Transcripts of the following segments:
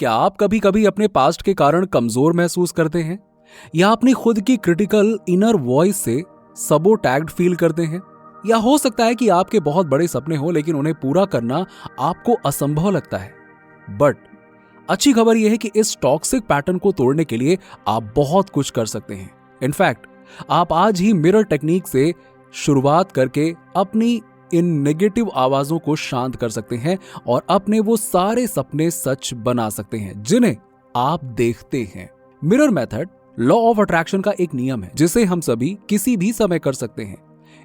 क्या आप कभी कभी अपने पास्ट के कारण कमजोर महसूस करते हैं या अपनी खुद की क्रिटिकल इनर वॉइस से सबोटैग्ड फील करते हैं? या हो सकता है कि आपके बहुत बड़े सपने हो लेकिन उन्हें पूरा करना आपको असंभव लगता है। बट अच्छी खबर यह है कि इस टॉक्सिक पैटर्न को तोड़ने के लिए आप बहुत कुछ कर सकते हैं। इनफैक्ट आप आज ही मिरर टेक्निक से शुरुआत करके अपनी इन नेगेटिव आवाजों को शांत कर सकते हैं और अपने वो सारे सपने सच बना सकते हैं जिन्हें आप देखते हैं। Mirror method law of attraction का एक नियम है जिसे हम सभी किसी भी समय कर सकते हैं।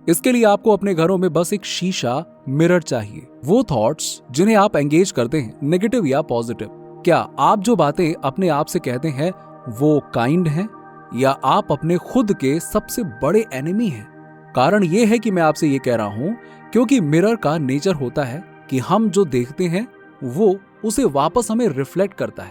इसके लिए आपको अपने घरों में बस एक शीशा मिरर चाहिए। वो थॉट्स जिन्हें आप एंगेज करते हैं, नेगेटिव या पॉजिटिव, क्या आप जो बातें अपने आप से कहते हैं वो काइंड हैं या आप अपने खुद के सबसे बड़े एनिमी हैं? कारण ये है कि मैं आपसे ये कह रहा हूं क्योंकि मिरर का नेचर होता है कि हम जो देखते हैं वो उसे वापस हमें रिफ्लेक्ट करता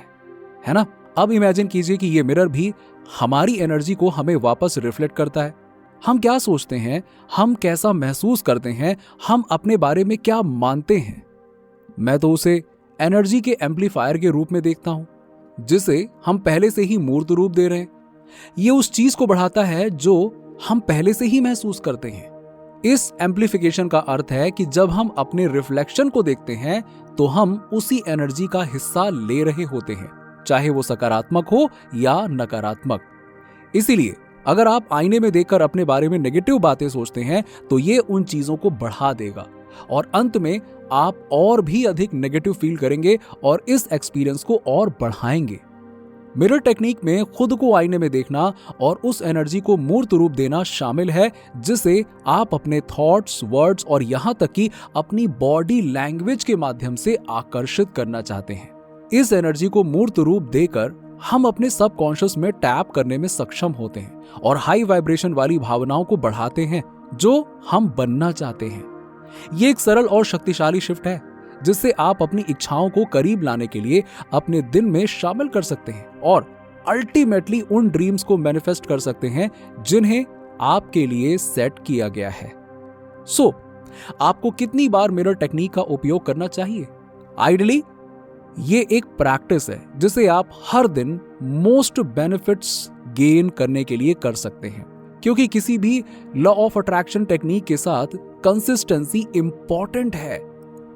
है ना? अब इमेजिन कीजिए कि ये मिरर भी हमारी एनर्जी को हमें वापस रिफ्लेक्ट करता है। हम क्या सोचते हैं, हम कैसा महसूस करते हैं, हम अपने बारे में क्या मानते हैं, मैं तो उसे एनर्जी के एम्पलीफायर के रूप में देखता हूं जिसे हम पहले से ही मूर्त रूप दे रहे हैं। ये उस चीज को बढ़ाता है जो हम पहले से ही महसूस करते हैं। इस एम्पलीफिकेशन का अर्थ है कि जब हम अपने रिफ्लेक्शन को देखते हैं तो हम उसी एनर्जी का हिस्सा ले रहे होते हैं, चाहे वो सकारात्मक हो या नकारात्मक। इसीलिए अगर आप आईने में देखकर अपने बारे में नेगेटिव बातें सोचते हैं तो ये उन चीजों को बढ़ा देगा और अंत में आप और भी अधिक नेगेटिव फील करेंगे और इस एक्सपीरियंस को और बढ़ाएंगे। मिरर टेक्निक में खुद को आईने में देखना और उस एनर्जी को मूर्त रूप देना शामिल है जिसे आप अपने थॉट्स, वर्ड्स और यहां तक कि अपनी बॉडी लैंग्वेज के माध्यम से आकर्षित करना चाहते हैं। इस एनर्जी को मूर्त रूप देकर हम अपने सबकॉन्शियस में टैप करने में सक्षम होते हैं और हाई वाइब्रेशन वाली भावनाओं को बढ़ाते हैं जो हम बनना चाहते हैं। ये एक सरल और शक्तिशाली शिफ्ट है जिससे आप अपनी इच्छाओं को करीब लाने के लिए अपने दिन में शामिल कर सकते हैं और अल्टीमेटली उन ड्रीम्स को मैनिफेस्ट कर सकते हैं जिन्हें आपके लिए सेट किया गया है। सो आपको कितनी बार मिरर टेक्निक का उपयोग करना चाहिए? आइडियली ये एक प्रैक्टिस है जिसे आप हर दिन मोस्ट बेनिफिट्स गेन करने के लिए कर सकते हैं, क्योंकि किसी भी लॉ ऑफ अट्रैक्शन टेक्निक के साथ कंसिस्टेंसी इंपॉर्टेंट है।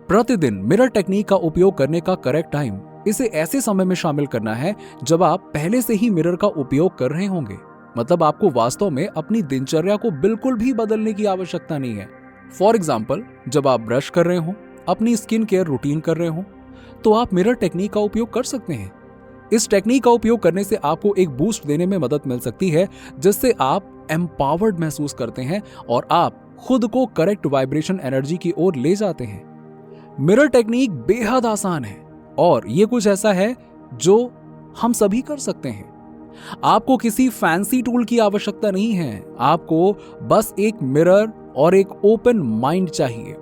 प्रतिदिन मिरर टेक्निक का उपयोग करने का करेक्ट टाइम इसे ऐसे समय में शामिल करना है जब आप पहले से ही मिरर का उपयोग कर रहे होंगे। मतलब आपको वास्तव में अपनी दिनचर्या को बिल्कुल भी बदलने की आवश्यकता नहीं है। फॉर एग्जाम्पल, जब आप ब्रश कर रहे हो, अपनी स्किन केयर रूटीन कर रहे हो, तो आप मिरर टेक्निक का उपयोग कर सकते हैं। इस टेक्निक का उपयोग करने से आपको एक बूस्ट देने में मदद मिल सकती है जिससे आप एम्पावर्ड महसूस करते हैं और आप खुद को करेक्ट वाइब्रेशन एनर्जी की ओर ले जाते हैं। मिरर टेक्निक बेहद आसान है और ये कुछ ऐसा है जो हम सभी कर सकते हैं। आपको किसी फैंसी टूल की आवश्यकता नहीं है, आपको बस एक मिरर और एक ओपन माइंड चाहिए।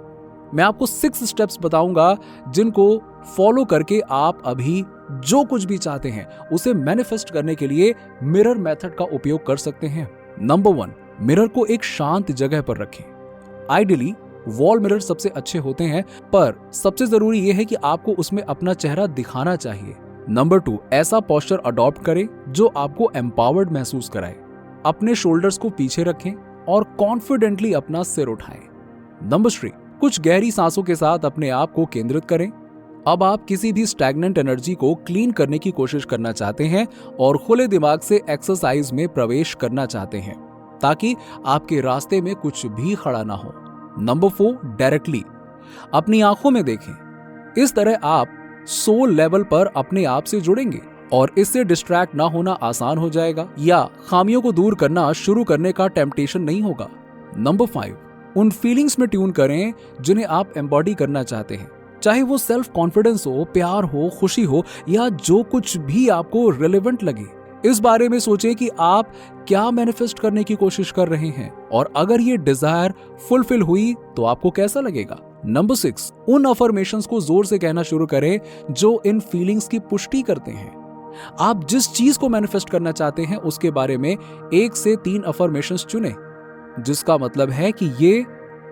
मैं आपको 6 स्टेप्स बताऊंगा जिनको फॉलो करके आप अभी जो कुछ भी चाहते हैं उसे मैनिफेस्ट करने के लिए मिरर मेथड का उपयोग कर सकते हैं। नंबर 1, मिरर को एक शांत जगह पर रखें। आइडियली वॉल मिरर सबसे अच्छे होते हैं, पर सबसे जरूरी यह है कि आपको उसमें अपना चेहरा दिखाना चाहिए। नंबर 2, ऐसा पोस्चर अडॉप्ट करें जो आपको एम्पावर्ड महसूस कराए। अपने शोल्डर्स को पीछे रखें और कॉन्फिडेंटली अपना सिर उठाएं। नंबर 3, कुछ गहरी सांसों के साथ अपने आप को केंद्रित करें। अब आप किसी भी स्टैग्नेंट एनर्जी को क्लीन करने की कोशिश करना चाहते हैं और खुले दिमाग से एक्सरसाइज में प्रवेश करना चाहते हैं ताकि आपके रास्ते में कुछ भी खड़ा ना हो। नंबर 4, डायरेक्टली अपनी आंखों में देखें। इस तरह आप सोल लेवल पर अपने आप से जुड़ेंगे और इससे डिस्ट्रैक्ट ना होना आसान हो जाएगा या खामियों को दूर करना शुरू करने का टेम्पटेशन नहीं होगा। नंबर 5, उन फीलिंग्स में ट्यून करें जिन्हें आप एम्बॉडी करना चाहते हैं, चाहे वो सेल्फ कॉन्फिडेंस हो, प्यार हो, खुशी हो या जो कुछ भी आपको रिलेवेंट लगे। इस बारे में सोचें कि आप क्या मैनिफेस्ट करने की कोशिश कर रहे हैं और अगर ये डिजायर फुलफिल हुई तो आपको कैसा लगेगा। नंबर 6, उन अफर्मेशंस को जोर से कहना शुरू करें जो इन फीलिंग्स की पुष्टि करते हैं। आप जिस चीज को मैनिफेस्ट करना चाहते हैं उसके बारे में 1 से 3 अफर्मेशंस चुनें, जिसका मतलब है कि ये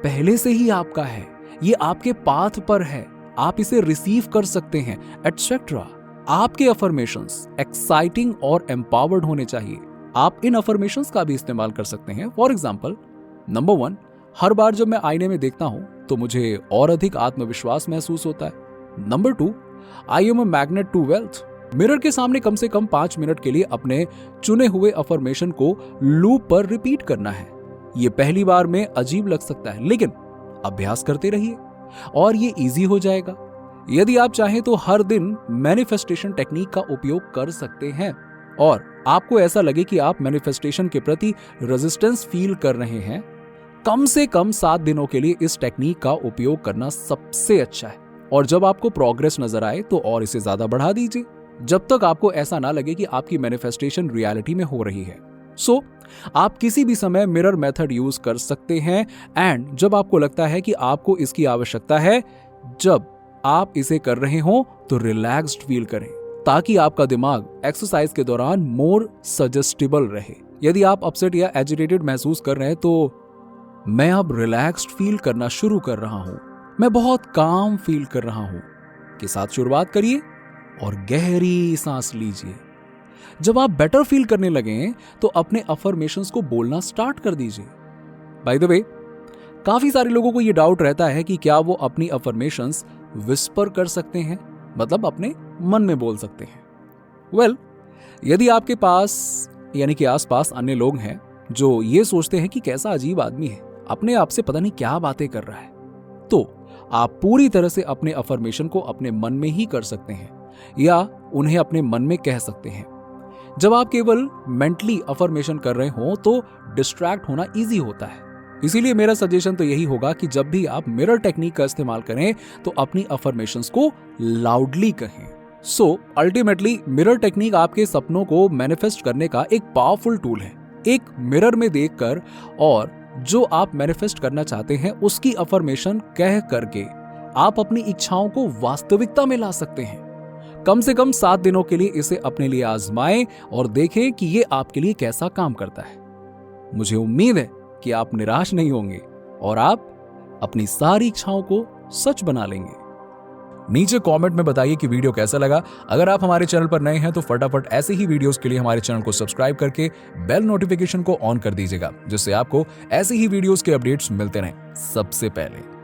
पहले से ही आपका है, ये आपके पाथ पर है, आप इसे रिसीव कर सकते हैं, एटसेट्रा। आपके अफर्मेशंस एक्साइटिंग और एम्पावर्ड होने चाहिए। आप इन अफर्मेशंस का भी इस्तेमाल कर सकते हैं। फॉर एग्जाम्पल, नंबर 1, हर बार जब मैं आईने में देखता हूं तो मुझे और अधिक आत्मविश्वास महसूस होता है। Number 2, I am a magnet to wealth. Mirror के सामने कम से कम 5 मिनट के लिए अपने चुने हुए अफर्मेशन को लूप पर रिपीट करना है। ये पहली बार में अजीब लग सकता है, लेकिन अभ्यास करते रहिए और ये इजी हो जाएगा। यदि आप चाहें तो हर दिन मैनिफेस्टेशन टेक्निक का उपयोग कर सकते हैं और आपको ऐसा लगे कि आप मैनिफेस्टेशन के प्रति रेजिस्टेंस फील कर रहे हैं, कम से कम 7 दिनों के लिए इस टेक्निक का उपयोग करना सबसे अच्छा है। और जब आपको प्रोग्रेस नजर आए तो और इसे ज्यादा बढ़ा दीजिए, जब तक आपको ऐसा ना लगे कि आपकी मैनिफेस्टेशन रियलिटी में हो रही है। सो आप किसी भी समय मिरर मेथड यूज कर सकते हैं एंड जब आपको लगता है कि आपको इसकी आवश्यकता है, जब आप इसे कर रहे हो तो रिलैक्स्ड फील करें ताकि आपका दिमाग एक्सरसाइज के दौरान मोर सजेस्टेबल रहे। यदि आप अपसेट या एजिटेटेड महसूस कर रहे हैं तो मैं अब रिलैक्स्ड फील करना शुरू कर रहा हूं, मैं बहुत काम फील कर रहा हूं के साथ शुरुआत करिए और गहरी सांस लीजिए। जब आप बेटर फील करने लगे तो अपने अफर्मेशंस को बोलना स्टार्ट कर दीजिए। बाय द वे, काफी सारे लोगों को यह डाउट रहता है कि क्या वो अपनी अफर्मेशंस विस्पर कर सकते हैं, मतलब अपने मन में बोल सकते हैं। वेल, यदि आपके पास यानी कि आसपास अन्य लोग हैं जो ये सोचते हैं कि कैसा अजीब आदमी है, अपने आप से पता नहीं क्या बातें कर रहा है, तो आप पूरी तरह से अपने अफर्मेशन को अपने मन में ही कर सकते हैं या उन्हें अपने मन में कह सकते हैं। जब आप केवल मेंटली अफर्मेशन कर रहे हो तो डिस्ट्रैक्ट होना इजी होता है। इसीलिए मेरा सजेशन तो यही होगा कि जब भी आप मिरर टेक्निक का इस्तेमाल करें तो अपनी अफर्मेशंस को लाउडली कहें। सो अल्टीमेटली मिरर टेक्निक आपके सपनों को मैनिफेस्ट करने का एक पावरफुल टूल है। एक मिरर में देखकर और जो आप मैनिफेस्ट करना चाहते हैं उसकी अफर्मेशन कह करके आप अपनी इच्छाओं को वास्तविकता में ला सकते हैं। कम से कम 7 दिनों के लिए इसे अपने लिए आजमाएं और देखें कि ये आपके लिए कैसा काम करता है। मुझे उम्मीद है कि आप निराश नहीं होंगे और आप अपनी सारी इच्छाओं को सच बना लेंगे। नीचे कमेंट में बताइए कि वीडियो कैसा लगा। अगर आप हमारे चैनल पर नए हैं तो फटाफट ऐसे ही वीडियोस के लिए हमारे चैनल को सब्सक्राइब करके बेल नोटिफिकेशन को ऑन कर दीजिएगा, जिससे आपको ऐसे ही वीडियोस के अपडेट्स मिलते रहें सबसे पहले।